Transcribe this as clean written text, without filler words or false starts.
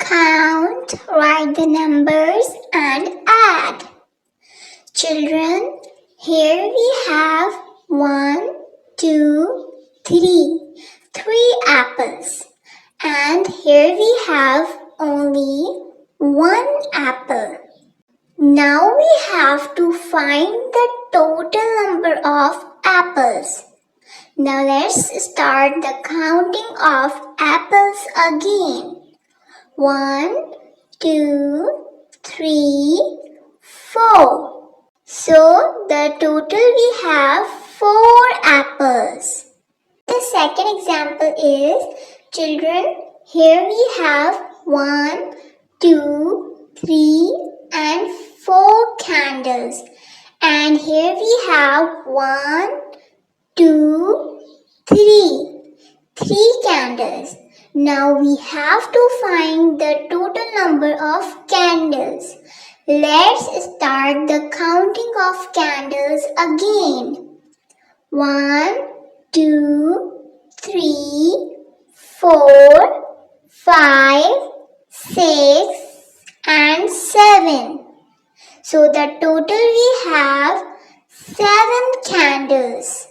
Count, write the numbers and add. Children, here we have 1, 2, 3. 3 apples. And here we have only 1 apple. Now we have to find the total number of apples. Now let's start the counting of apples again. 1, 2, 3, 4. So the total we have 4 apples. The second example is, children, here we have 1, 2, 3 and 4 candles. And here we have 1, 2, 3. 3 candles. Now we have to find the total number of candles. Let's start the counting of candles again. 1, 2, 3, 4, 5, 6 and 7. So the total we have 7 candles.